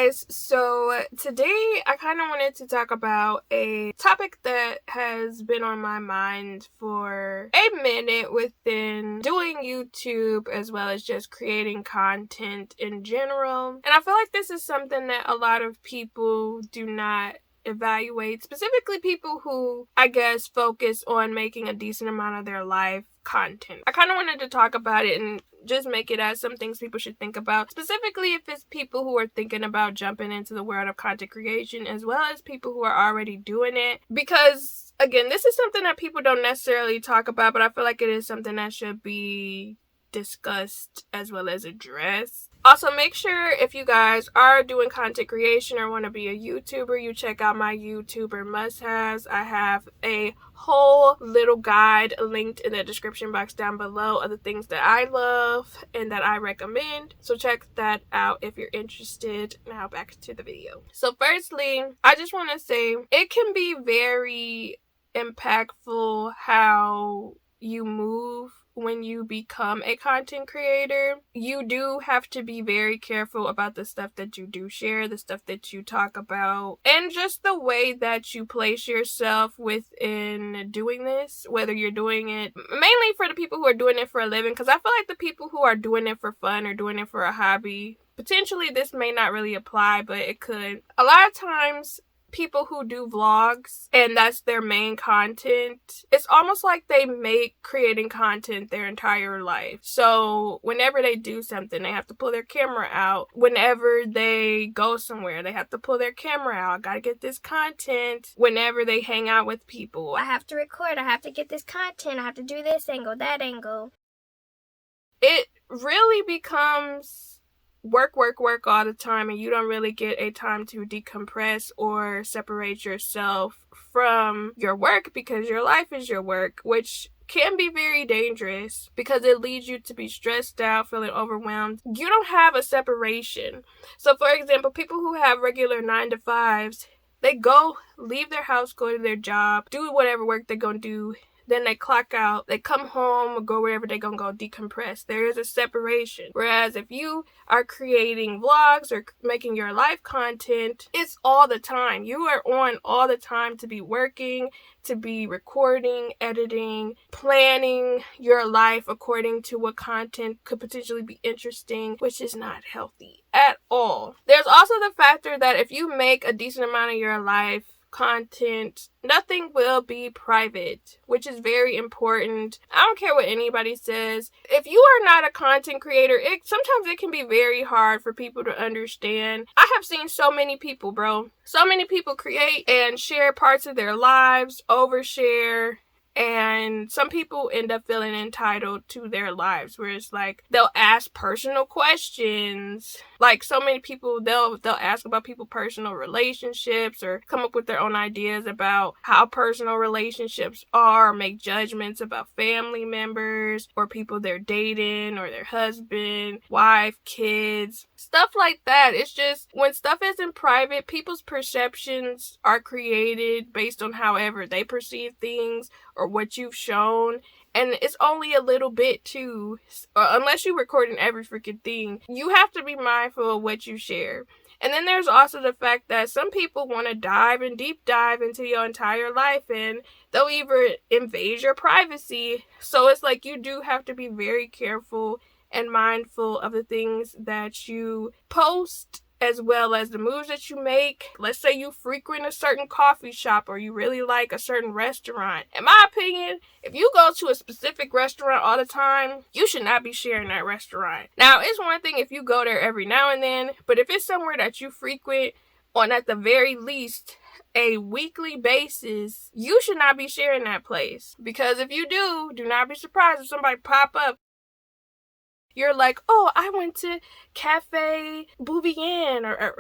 guys, so today I kind of wanted to talk about a topic that has been on my mind for a minute within doing YouTube as well as just creating content in general. And I feel like this is something that a lot of people do not evaluate, specifically people who I guess focus on making a decent amount of their life content. I kind of wanted to talk about it and just make it as some things people should think about, specifically if it's people who are thinking about jumping into the world of content creation as well as people who are already doing it, because again, this is something that people don't necessarily talk about, but I feel like it is something that should be discussed as well as addressed. Also, make sure if you guys are doing content creation or want to be a YouTuber, you check out my YouTuber must-haves. I have a whole little guide linked in the description box down below of the things that I love and that I recommend. So check that out if you're interested. Now back to the video. So firstly, I just want to say it can be very impactful how you move when you become a content creator. You do have to be very careful about the stuff that you do share, the stuff that you talk about, and just the way that you place yourself within doing this, whether you're doing it mainly for the people who are doing it for a living, because I feel like the people who are doing it for fun or doing it for a hobby, potentially this may not really apply, but it could. A lot of times people who do vlogs and that's their main content, it's almost like they make creating content their entire life. So whenever they do something, they have to pull their camera out. Whenever they go somewhere, they have to pull their camera out. I gotta get this content. Whenever they hang out with people, I have to record, I have to get this content, I have to do this angle, that angle. It really becomes work all the time, and you don't really get a time to decompress or separate yourself from your work, because your life is your work, which can be very dangerous because it leads you to be stressed out, feeling overwhelmed. You don't have a separation. So for example, people who have regular 9-to-5s, they leave their house, go to their job, do whatever work they're gonna do. Then they clock out, they come home or go wherever they're gonna go decompress. There is a separation. Whereas if you are creating vlogs or making your life content, it's all the time. You are on all the time to be working, to be recording, editing, planning your life according to what content could potentially be interesting, which is not healthy at all. There's also the factor that if you make a decent amount of your life content, nothing will be private, which is very important. I don't care what anybody says. If you are not a content creator, sometimes it can be very hard for people to understand. I have seen so many people, so many people create and share parts of their lives, overshare, and some people end up feeling entitled to their lives, where it's like they'll ask personal questions. Like so many people, they'll ask about people's personal relationships or come up with their own ideas about how personal relationships are, make judgments about family members or people they're dating or their husband, wife, kids, stuff like that. It's just when stuff isn't private, people's perceptions are created based on however they perceive things or what you've shown. And it's only a little bit too, unless you're recording every freaking thing, you have to be mindful of what you share. And then there's also the fact that some people want to deep dive into your entire life, and they'll even invade your privacy. So it's like you do have to be very careful and mindful of the things that you post, as well as the moves that you make. Let's say you frequent a certain coffee shop or you really like a certain restaurant. In my opinion, if you go to a specific restaurant all the time, you should not be sharing that restaurant. Now, it's one thing if you go there every now and then, but if it's somewhere that you frequent on at the very least a weekly basis, you should not be sharing that place. Because if you do not be surprised if somebody pop up. You're like, oh, I went to Cafe Bouvienne, or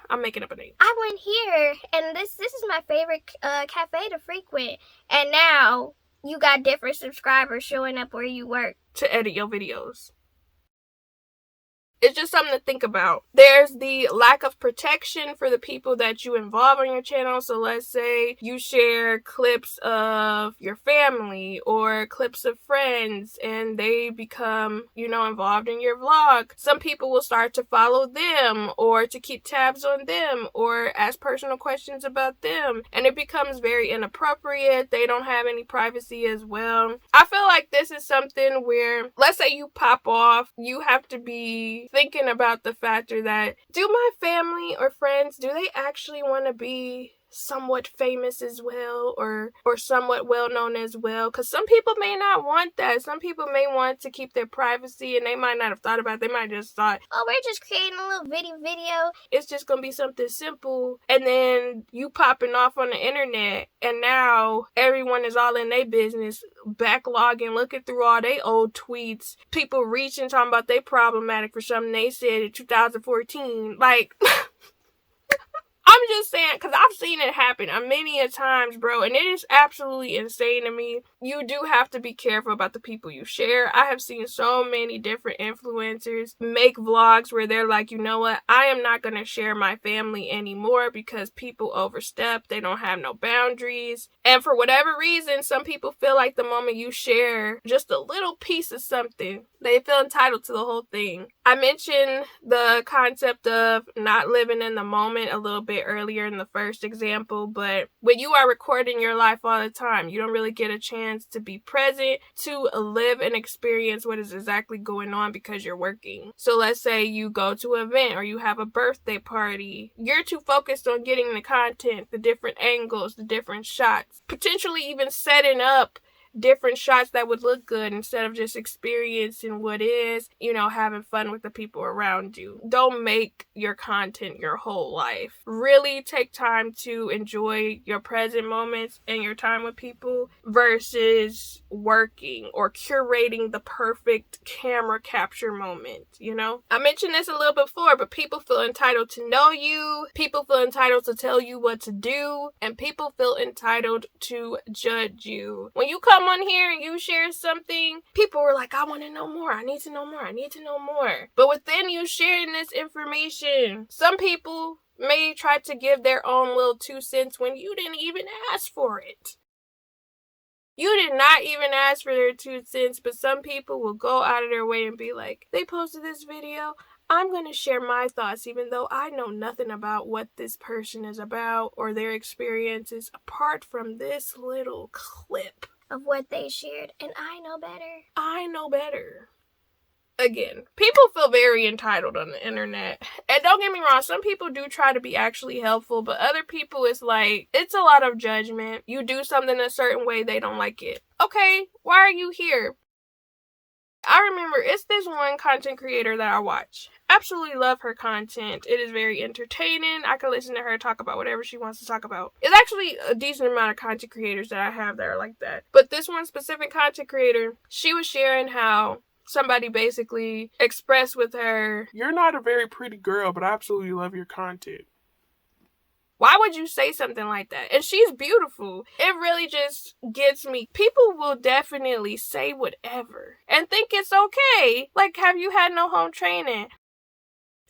I'm making up a name. I went here, and this is my favorite cafe to frequent. And now you got different subscribers showing up where you work to edit your videos. It's just something to think about. There's the lack of protection for the people that you involve on your channel. So let's say you share clips of your family or clips of friends and they become, involved in your vlog. Some people will start to follow them or to keep tabs on them or ask personal questions about them. And it becomes very inappropriate. They don't have any privacy as well. I feel like this is something where, let's say you pop off, you have to be thinking about the factor that, do my family or friends, do they actually want to be somewhat famous as well or somewhat well known as well? Because some people may not want that. Some people may want to keep their privacy and they might not have thought about it. They might just thought, oh, we're just creating a little video. It's just gonna be something simple. And then you popping off on the internet and now everyone is all in their business, backlogging, looking through all their old tweets, people reaching, talking about they problematic for something they said in 2014. Like, I'm just saying, because I've seen it happen many a times, bro, and it is absolutely insane to me. You do have to be careful about the people you share. I have seen so many different influencers make vlogs where they're like, you know what, I am not going to share my family anymore because people overstep. They don't have no boundaries. And for whatever reason, some people feel like the moment you share just a little piece of something, they feel entitled to the whole thing. I mentioned the concept of not living in the moment a little bit earlier in the first example, but when you are recording your life all the time, you don't really get a chance to be present, to live and experience what is exactly going on because you're working. So let's say you go to an event or you have a birthday party. You're too focused on getting the content, the different angles, the different shots, potentially even setting up different shots that would look good instead of just experiencing what is, having fun with the people around you. Don't make your content your whole life. Really take time to enjoy your present moments and your time with people versus working or curating the perfect camera capture moment, I mentioned this a little before, but people feel entitled to know you, people feel entitled to tell you what to do, and people feel entitled to judge you. When you come on here and you share something, people were like, I want to know more. I need to know more. I need to know more. But within you sharing this information, some people may try to give their own little 2 cents when you didn't even ask for it. You did not even ask for their 2 cents, but some people will go out of their way and be like, they posted this video, I'm going to share my thoughts even though I know nothing about what this person is about or their experiences apart from this little clip of what they shared, and I know better. I know better. Again, people feel very entitled on the internet. And don't get me wrong, some people do try to be actually helpful, but other people, it's like, it's a lot of judgment. You do something a certain way, they don't like it. Okay, why are you here? I remember it's this one content creator that I watch. Absolutely love her content. It is very entertaining. I can listen to her talk about whatever she wants to talk about. It's actually a decent amount of content creators that I have that are like that. But this one specific content creator, she was sharing how somebody basically expressed with her, you're not a very pretty girl, but I absolutely love your content. Why would you say something like that? And she's beautiful. It really just gets me. People will definitely say whatever and think it's okay. Like, have you had no home training?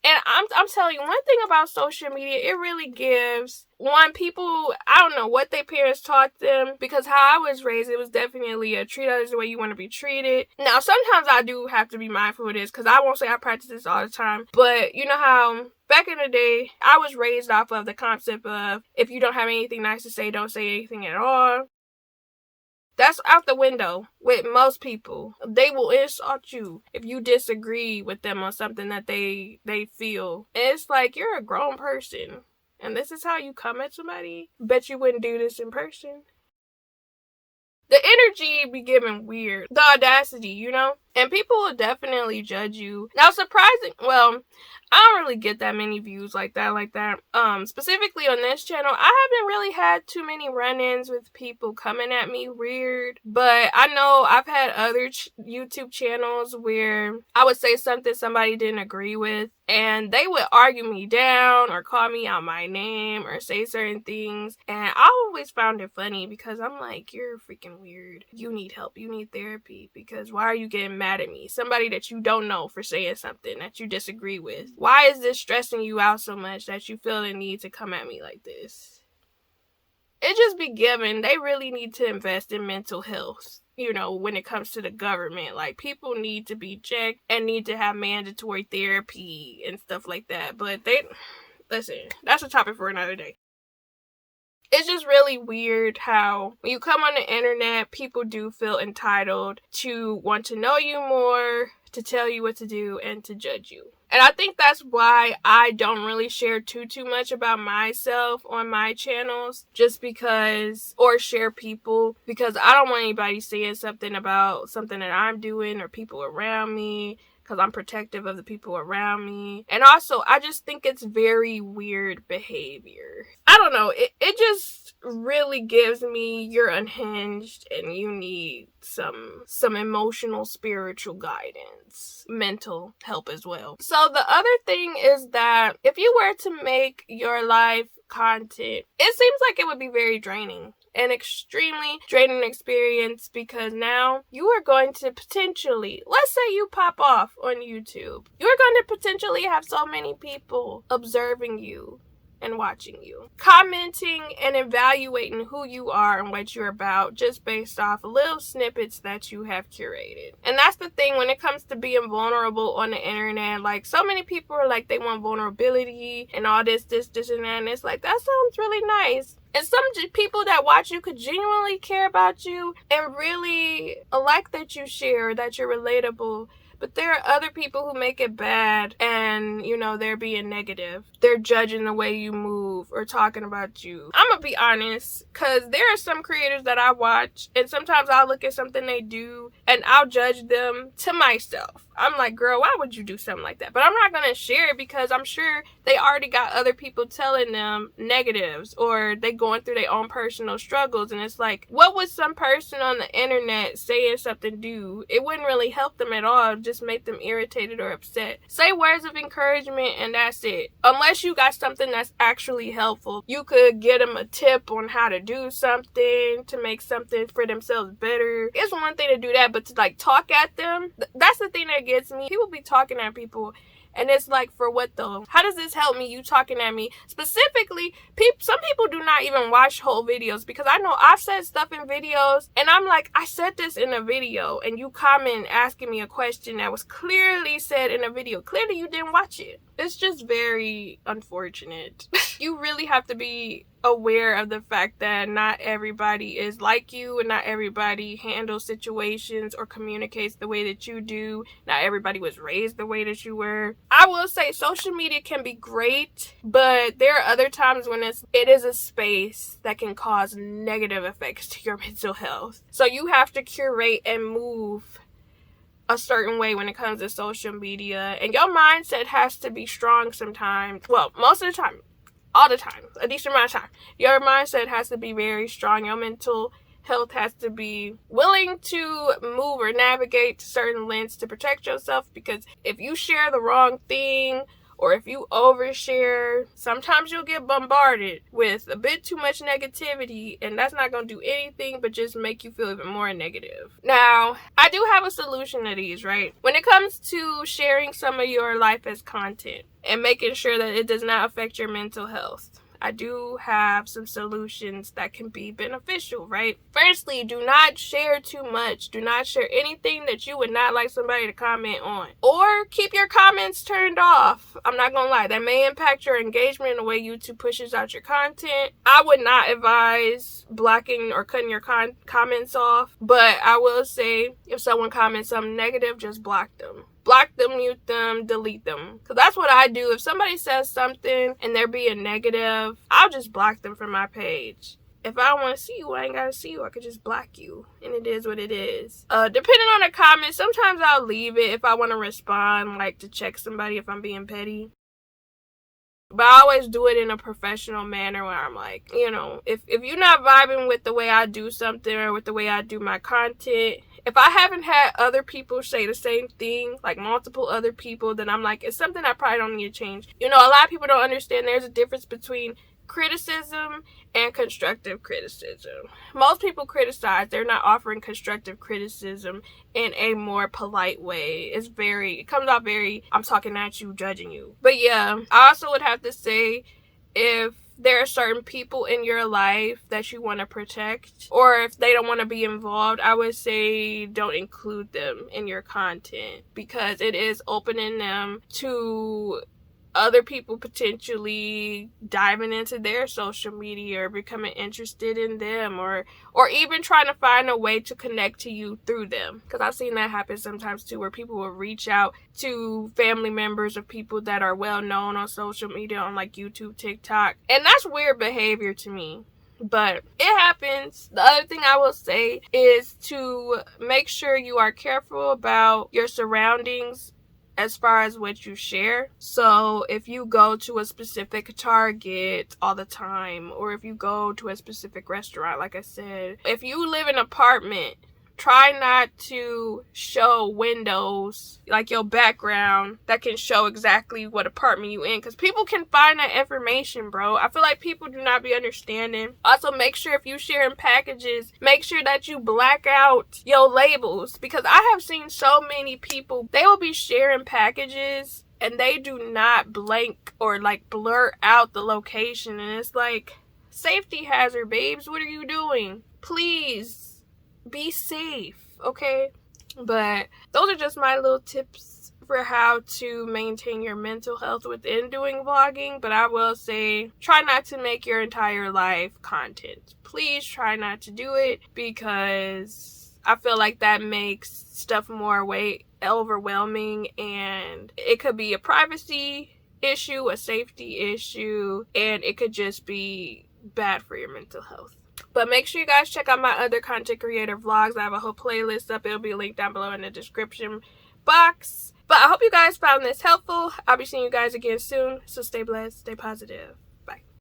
And I'm telling you, one thing about social media, it really gives people, I don't know what their parents taught them, because how I was raised, it was definitely a treat others the way you want to be treated. Now, sometimes I do have to be mindful of this, because I won't say I practice this all the time, but you know how back in the day, I was raised off of the concept of if you don't have anything nice to say, don't say anything at all. That's out the window with most people. They will insult you if you disagree with them on something that they feel. And it's like, you're a grown person, and this is how you come at somebody? Bet you wouldn't do this in person. The energy be getting weird. The audacity, And people will definitely judge you. Now, I don't really get that many views like that. Specifically on this channel, I haven't really had too many run-ins with people coming at me weird. But I know I've had other YouTube channels where I would say something somebody didn't agree with, and they would argue me down or call me out my name or say certain things. And I always found it funny because I'm like, you're freaking weird. You need help. You need therapy. Because why are you getting mad mad at me? Somebody that you don't know for saying something that you disagree with. Why is this stressing you out so much that you feel the need to come at me like this? It just be given. They really need to invest in mental health. When it comes to the government, like, people need to be checked and need to have mandatory therapy and stuff like that. But listen, that's a topic for another day. It's just really weird how when you come on the internet, people do feel entitled to want to know you more, to tell you what to do, and to judge you. And I think that's why I don't really share too much about myself on my channels, just because, or share people, because I don't want anybody saying something about something that I'm doing or people around me, because I'm protective of the people around me. And also, I just think it's very weird behavior. I don't know, it just really gives me you're unhinged and you need some emotional, spiritual guidance, mental help as well. So the other thing is that if you were to make your life content, it seems like it would be very draining. An extremely draining experience, because now you are going to potentially, let's say you pop off on YouTube, you're going to potentially have so many people observing you and watching you, commenting and evaluating who you are and what you're about just based off little snippets that you have curated. And that's the thing when it comes to being vulnerable on the internet. Like, so many people are like, they want vulnerability and all this and that, and it's like, that sounds really nice. And some people that watch you could genuinely care about you and really like that you share, that you're relatable. But there are other people who make it bad and, they're being negative. They're judging the way you move or talking about you. I'm going to be honest, because there are some creators that I watch, and sometimes I'll look at something they do and I'll judge them to myself. I'm like, girl, why would you do something like that? But I'm not going to share it because I'm sure they already got other people telling them negatives, or they going through their own personal struggles. And it's like, what would some person on the internet saying something do? It wouldn't really help them at all, just make them irritated or upset. Say words of encouragement and that's it. Unless you got something that's actually helpful, you could get them a tip on how to do something to make something for themselves better. It's one thing to do that, but to like talk at them, that's the thing that gets me. People be talking at people and it's like, for what though? How does this help me, you talking at me? Specifically, some people do not even watch whole videos, because I know I've said stuff in videos and I'm like, I said this in a video, and you comment asking me a question that was clearly said in a video. Clearly you didn't watch it. It's just very unfortunate. You really have to be aware of the fact that not everybody is like you, and not everybody handles situations or communicates the way that you do. Not everybody was raised the way that you were. I will say social media can be great, but there are other times when it is a space that can cause negative effects to your mental health. So you have to curate and move a certain way when it comes to social media, and your mindset has to be strong sometimes. Well, most of the time, all the time, a decent amount of time. Your mindset has to be very strong. Your mental health has to be willing to move or navigate to certain lengths to protect yourself, because if you share the wrong thing, or if you overshare, sometimes you'll get bombarded with a bit too much negativity, and that's not going to do anything but just make you feel even more negative. Now, I do have a solution to these, right? When it comes to sharing some of your life as content and making sure that it does not affect your mental health, I do have some solutions that can be beneficial, right? Firstly, do not share too much. Do not share anything that you would not like somebody to comment on. Or keep your comments turned off. I'm not gonna lie, that may impact your engagement in the way YouTube pushes out your content. I would not advise blocking or cutting your comments off, but I will say, if someone comments something negative, just block them. Block them, mute them, delete them. Because that's what I do. If somebody says something and they're being negative, I'll just block them from my page. If I don't want to see you, I ain't got to see you. I could just block you. And it is what it is. Depending on the comments, sometimes I'll leave it if I want to respond, like to check somebody if I'm being petty. But I always do it in a professional manner where I'm like, if you're not vibing with the way I do something or with the way I do my content, if I haven't had other people say the same thing, like multiple other people, then I'm like, it's something I probably don't need to change. A lot of people don't understand there's a difference between criticism and constructive criticism. Most people criticize, they're not offering constructive criticism in a more polite way. It comes out very, I'm talking at you, judging you. But yeah, I also would have to say, if there are certain people in your life that you want to protect, or if they don't want to be involved, I would say don't include them in your content, because it is opening them to other people potentially diving into their social media or becoming interested in them, or even trying to find a way to connect to you through them. Because I've seen that happen sometimes too, where people will reach out to family members of people that are well known on social media, on like YouTube, TikTok, and that's weird behavior to me. But it happens. The other thing I will say is to make sure you are careful about your surroundings as far as what you share. So if you go to a specific Target all the time, or if you go to a specific restaurant, like I said, if you live in an apartment, try not to show windows, like your background, that can show exactly what apartment you in, because people can find that information, bro. I feel like people do not be understanding. Also, make sure if you sharing packages, make sure that you black out your labels, because I have seen so many people, they will be sharing packages and they do not blank or like blur out the location, and it's like, safety hazard, babes. What are you doing? Please be safe, okay? But those are just my little tips for how to maintain your mental health within doing vlogging. But I will say, try not to make your entire life content. Please try not to do it, because I feel like that makes stuff more overwhelming, and it could be a privacy issue, a safety issue, and it could just be bad for your mental health. But make sure you guys check out my other content creator vlogs. I have a whole playlist up. It'll be linked down below in the description box. But I hope you guys found this helpful. I'll be seeing you guys again soon. So stay blessed, stay positive.